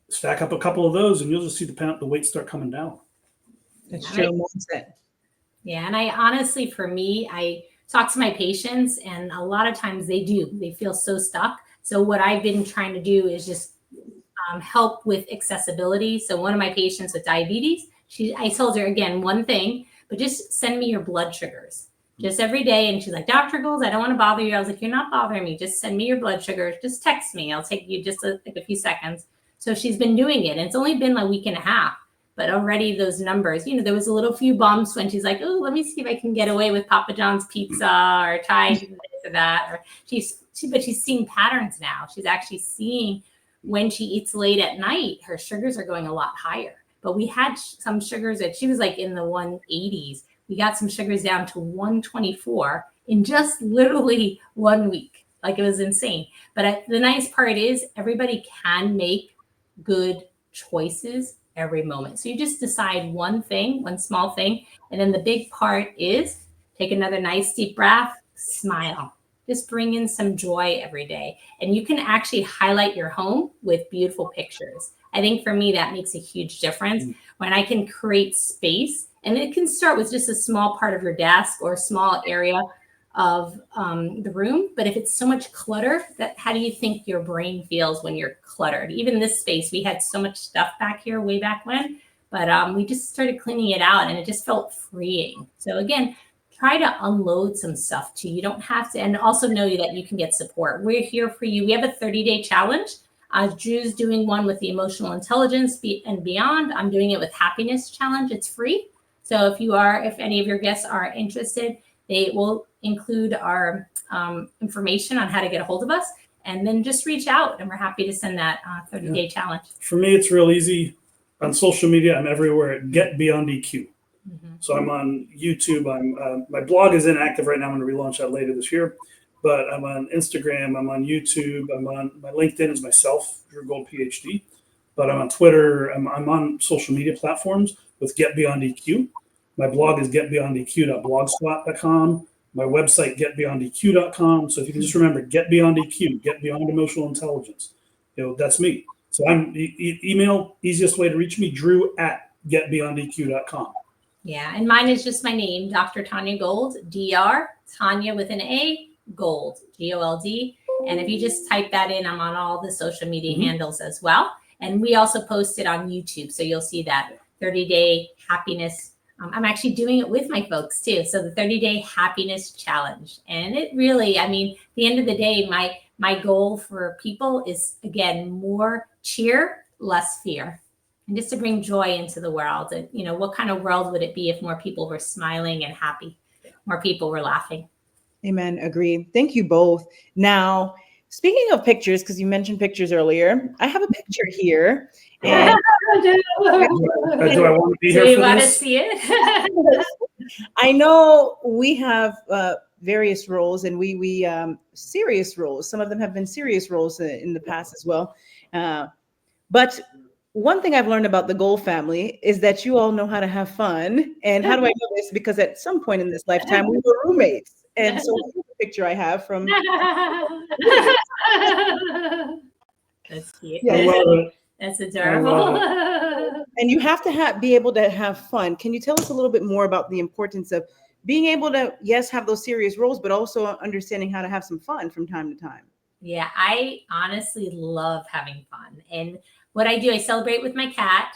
Stack up a couple of those and you'll just see the weight start coming down. That's true. Mindset. Yeah. And I honestly, for me, I talk to my patients and a lot of times they feel so stuck. So what I've been trying to do is just help with accessibility. So one of my patients with diabetes, I told her again, one thing, but just send me your blood sugars just every day. And she's like, Dr. Gold, I don't want to bother you. I was like, you're not bothering me. Just send me your blood sugars. Just text me. I'll take you just a few seconds. So she's been doing it. And it's only been a week and a half, but already those numbers, there was a little few bumps when she's like, oh, let me see if I can get away with Papa John's pizza or try this or that. Or but she's seeing patterns now. She's actually seeing when she eats late at night, her sugars are going a lot higher. But we had some sugars that she was like in the 180s. We got some sugars down to 124 in just literally 1 week. Like, it was insane. But the nice part is everybody can make good choices every moment. So you just decide one thing, one small thing. And then the big part is take another nice deep breath, smile. Just bring in some joy every day. And you can actually highlight your home with beautiful pictures. I think for me, that makes a huge difference when I can create space. And it can start with just a small part of your desk or a small area of the room. But if it's so much clutter, how do you think your brain feels when you're cluttered? Even this space, we had so much stuff back here way back when, but we just started cleaning it out and it just felt freeing. So again, try to unload some stuff too. You don't have to, and also know that you can get support. We're here for you. We have a 30-day challenge. Drew's doing one with the emotional intelligence and beyond. I'm doing it with happiness challenge. It's free. So if any of your guests are interested, they will include our information on how to get a hold of us, and then just reach out and we're happy to send that 30-day challenge. For me, it's real easy. On social media, I'm everywhere at Get Beyond EQ. So I'm on YouTube. My blog is inactive right now. I'm going to relaunch that later this year. But I'm on Instagram. I'm on YouTube. My LinkedIn is myself, Drew Gold, Ph.D. But I'm on Twitter. I'm on social media platforms with Get Beyond EQ. My blog is getbeyondeq.blogspot.com. My website, getbeyondeq.com. So if you can just remember, Get Beyond EQ, Get Beyond Emotional Intelligence. That's me. So I'm email, easiest way to reach me, drew@getbeyondeq.com. Yeah, and mine is just my name, Dr. Tanya Gold, Dr. Tanya with an A, Gold, Gold. And if you just type that in, I'm on all the social media handles as well. And we also post it on YouTube. So you'll see that 30-day happiness. I'm actually doing it with my folks too. So the 30-day happiness challenge. And it really, at the end of the day, my goal for people is, again, more cheer, less fear. And just to bring joy into the world. And, what kind of world would it be if more people were smiling and happy, more people were laughing? Amen. Agreed. Thank you both. Now, speaking of pictures, because you mentioned pictures earlier, I have a picture here. And do I want to be here do you for want to this? see it? I know we have various roles, and we serious roles. Some of them have been serious roles in the past as well. But one thing I've learned about the Gold family is that you all know how to have fun. And how do I know this? Because at some point in this lifetime, we were roommates. And so here's a picture I have from. That's cute. I love it. That's adorable. And you have to be able to have fun. Can you tell us a little bit more about the importance of being able to, yes, have those serious roles, but also understanding how to have some fun from time to time? Yeah, I honestly love having fun. And what I do, I celebrate with my cat.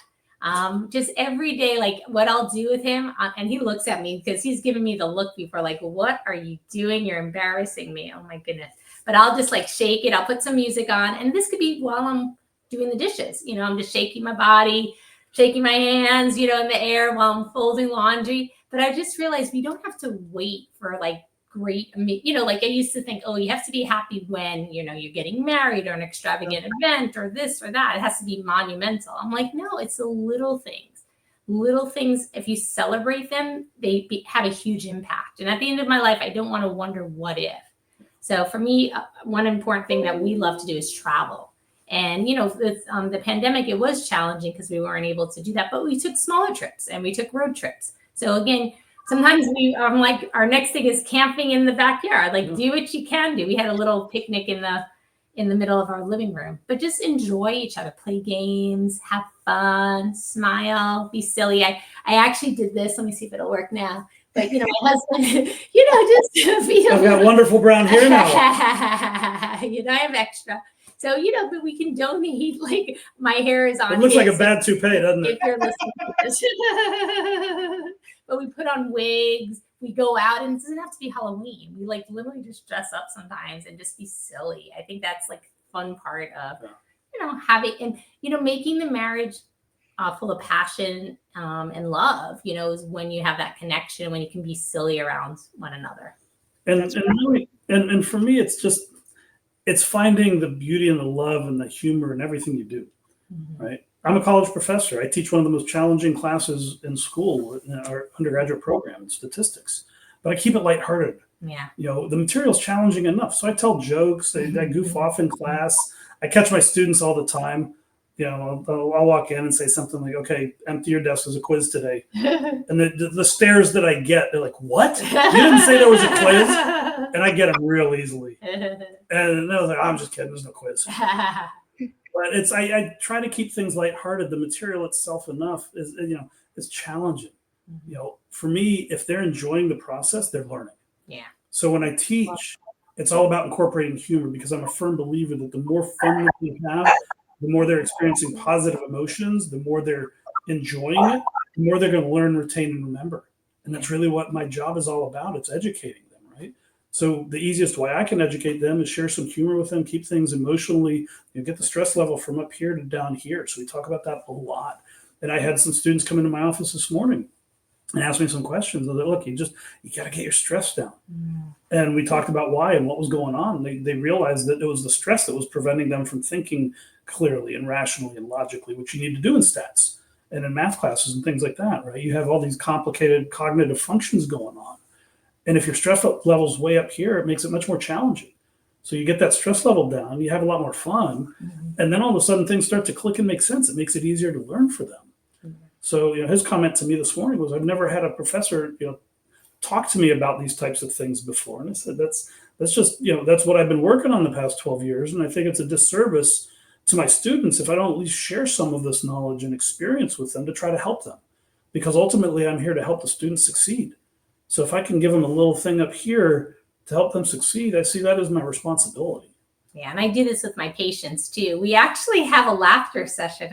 Just every day, like what I'll do with him, and he looks at me because he's giving me the look before, like, what are you doing? You're embarrassing me. Oh my goodness. But I'll just like shake it. I'll put some music on. And this could be while I'm doing the dishes. I'm just shaking my body, shaking my hands, in the air while I'm folding laundry. But I just realized we don't have to wait for like great, like I used to think, oh, you have to be happy when, you're getting married or an extravagant event or this or that. It has to be monumental. I'm like, no, it's the little things. Little things, if you celebrate them, they have a huge impact. And at the end of my life, I don't want to wonder what if. So for me, one important thing that we love to do is travel. And, with the pandemic, it was challenging because we weren't able to do that, but we took smaller trips and we took road trips. So again, sometimes I'm like, our next thing is camping in the backyard, like do what you can do. We had a little picnic in the middle of our living room, but just enjoy each other, play games, have fun, smile, be silly. I actually did this. Let me see if it'll work now. But, my husband, just feel. I've got wonderful brown hair now. I have extra. So, but we can donate, like my hair is on. It looks like a bad toupee, doesn't it? If you're listening to this. But we put on wigs, we go out, and it doesn't have to be Halloween. We like literally just dress up sometimes and just be silly. I think that's like the fun part of, having, and, making the marriage full of passion and love, is when you have that connection, when you can be silly around one another. And for me, it's finding the beauty and the love and the humor in everything you do, right? I'm a college professor. I teach one of the most challenging classes in school, in our undergraduate program, in statistics, but I keep it lighthearted. Yeah. The material's challenging enough. So I tell jokes, I goof off in class. I catch my students all the time. I'll walk in and say something like, okay, empty your desk, there's a quiz today. And the stares that I get, they're like, what? You didn't say there was a quiz? And I get them real easily. And I was like, I'm just kidding, there's no quiz. But I try to keep things lighthearted. The material itself is challenging. For me, if they're enjoying the process, they're learning. Yeah. So when I teach, it's all about incorporating humor, because I'm a firm believer that the more fun that you have, the more they're experiencing positive emotions, the more they're enjoying it, the more they're going to learn, retain, and remember. And that's really what my job is all about. It's educating them, right? So the easiest way I can educate them is share some humor with them, keep things emotionally, get the stress level from up here to down here. So we talk about that a lot. And I had some students come into my office this morning and ask me some questions. I was like, look, you got to get your stress down. And we talked about why and what was going on. They realized that it was the stress that was preventing them from thinking clearly and rationally and logically, which you need to do in stats and in math classes and things like that, right? You have all these complicated cognitive functions going on. And if your stress level's way up here, it makes it much more challenging. So you get that stress level down, you have a lot more fun, and then all of a sudden things start to click and make sense. It makes it easier to learn for them. So, his comment to me this morning was, I've never had a professor, talk to me about these types of things before. And I said, that's just, that's what I've been working on the past 12 years. And I think it's a disservice to my students if I don't at least share some of this knowledge and experience with them to try to help them, because ultimately I'm here to help the students succeed. So if I can give them a little thing up here to help them succeed, I see that as my responsibility. Yeah, and I do this with my patients too. We actually have a laughter session.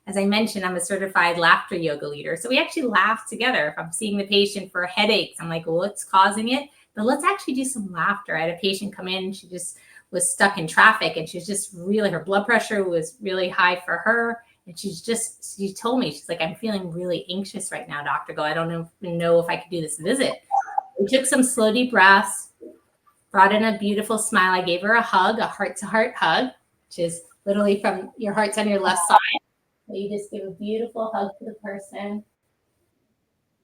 As I mentioned, I'm a certified laughter yoga leader. So we actually laugh together. If I'm seeing the patient for headaches, I'm like, well, what's causing it? But let's actually do some laughter. I had a patient come in, she just was stuck in traffic, and she's just really, her blood pressure was really high for her. And she told me, she's like, I'm feeling really anxious right now, Dr. Go. I don't even know if I could do this visit. We took some slow, deep breaths, brought in a beautiful smile. I gave her a hug, a heart-to-heart hug, which is literally from your heart's on your left side. So you just give a beautiful hug to the person.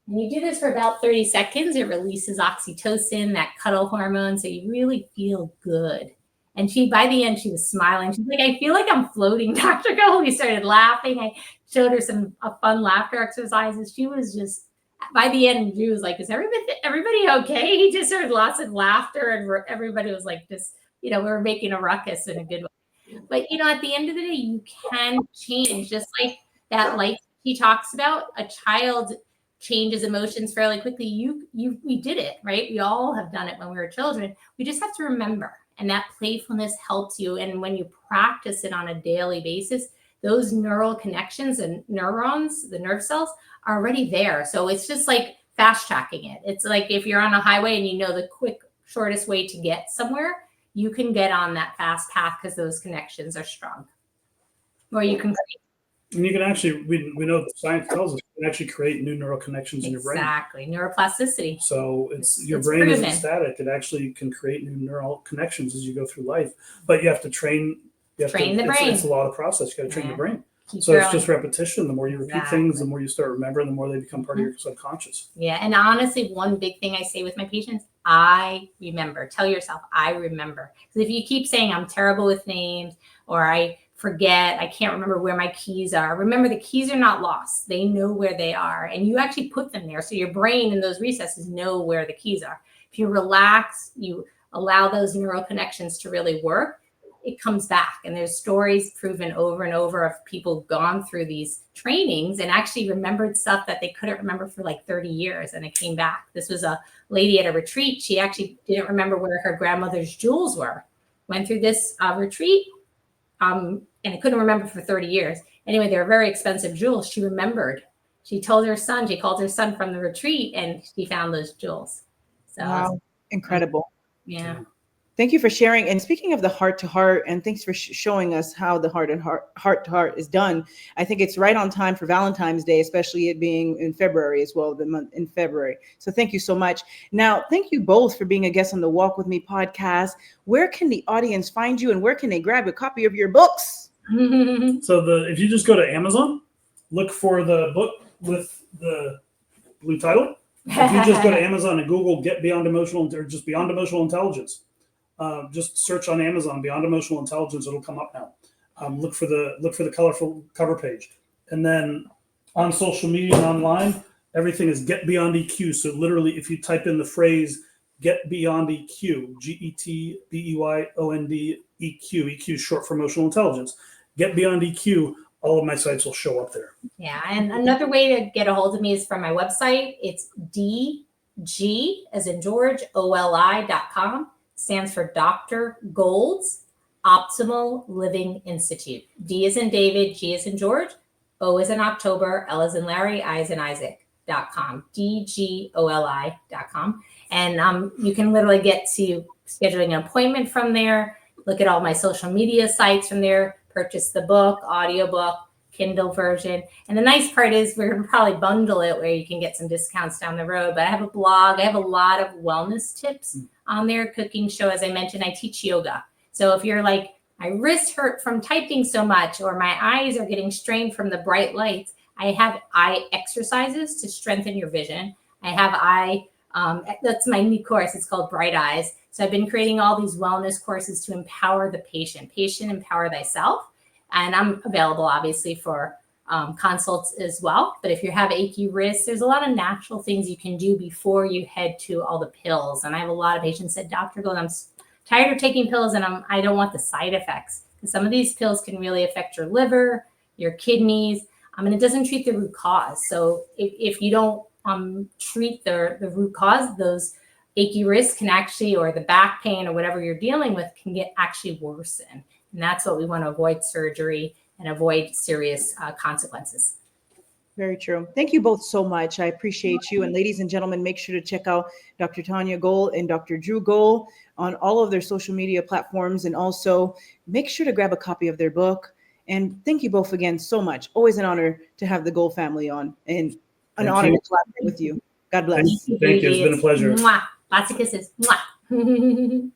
And you do this for about 30 seconds. It releases oxytocin, that cuddle hormone, so you really feel good. And by the end, she was smiling. She's like, I feel like I'm floating, Dr. Gold. We started laughing. I showed her some fun laughter exercises. She was just, by the end, Drew was like, is everybody okay? He just heard lots of laughter, and everybody was like, we were making a ruckus in a good way. But, at the end of the day, you can change, just like that light he talks about. A child changes emotions fairly quickly. We did it, right? We all have done it when we were children. We just have to remember. And that playfulness helps you. And when you practice it on a daily basis, those neural connections and neurons, the nerve cells, are already there. So it's just like fast tracking it. It's like if you're on a highway and you know the quick, shortest way to get somewhere, you can get on that fast path because those connections are strong. Or you can. And you can actually, we know science tells us, can actually create new neural connections in your brain. Exactly. Neuroplasticity. So your It's brain proven. isn't static. It actually can create new neural connections as you go through life. But you have to train. Train the brain. It's a lot of process. You got to train Yeah. your brain. Keep So it's growing. just repetition. The more you repeat things, the more you start remembering, the more they become part of your subconscious. Yeah. And honestly, one big thing I say with my patients, I remember. Tell yourself, I remember. Because if you keep saying I'm terrible with names or I forget, I can't remember where my keys are. Remember, the keys are not lost. They know where they are. And you actually put them there. So your brain in those recesses know where the keys are. If you relax, you allow those neural connections to really work, it comes back. And there's stories proven over and over of people gone through these trainings and actually remembered stuff that they couldn't remember for like 30 years and it came back. This was a lady at a retreat. She actually didn't remember where her grandmother's jewels were. Went through this retreat and I couldn't remember for 30 years. Anyway, they were very expensive jewels. She remembered. She told her son, she called her son from the retreat and she found those jewels. So wow, incredible. yeah. Thank you for sharing. And speaking of the heart to heart, and thanks for showing us how the heart to heart is done. I think it's right on time for Valentine's Day, especially it being in February as well, the month in February. So thank you so much. Now, thank you both for being a guest on the Walk With Me podcast. Where can the audience find you and where can they grab a copy of your books? So if you just go to Amazon, look for the book with the blue title. If you just go to Amazon and Google "Get Beyond Emotional" or just Beyond Emotional Intelligence, just search on Amazon Beyond Emotional Intelligence. It'll come up now. Look for the colorful cover page, and then on social media and online, everything is Get Beyond EQ. So literally, if you type in the phrase "Get Beyond EQ," GETBEYOND EQ, EQ is short for emotional intelligence. Get Beyond EQ. All of my sites will show up there. Yeah. And another way to get a hold of me is from my website. It's DG as in George, OLI.com. Stands for Dr. Gold's Optimal Living Institute. D as in David, G as in George, O as in October, L as in Larry, I as in Isaac.com. DGOLI.com. And you can literally get to scheduling an appointment from there, look at all my social media sites from there, purchase the book, audiobook, Kindle version. And the nice part is we're going to probably bundle it where you can get some discounts down the road. But I have a blog. I have a lot of wellness tips on there, cooking show. As I mentioned, I teach yoga. So if you're like, my wrist hurt from typing so much, or my eyes are getting strained from the bright lights, I have eye exercises to strengthen your vision. I have that's my new course. It's called Bright Eyes. So I've been creating all these wellness courses to empower the patient. Patient, empower thyself. And I'm available, obviously, for consults as well. But if you have achy wrists, there's a lot of natural things you can do before you head to all the pills. And I have a lot of patients that, Dr. Gold, I'm tired of taking pills and I don't want the side effects. Because some of these pills can really affect your liver, your kidneys, and it doesn't treat the root cause. So if you don't treat the root cause, those achy wrists can actually, or the back pain or whatever you're dealing with, can get actually worsen. And that's what we want to avoid: surgery and avoid serious consequences. Very true. Thank you both so much. I appreciate you. And ladies and gentlemen, make sure to check out Dr. Tanya Gold and Dr. Drew Gold on all of their social media platforms. And also make sure to grab a copy of their book. And thank you both again so much. Always an honor to have the Gold family on, and an honor to collaborate with you. God bless. Thank you. It's been a pleasure. Mwah. Lots of kisses. Mwah.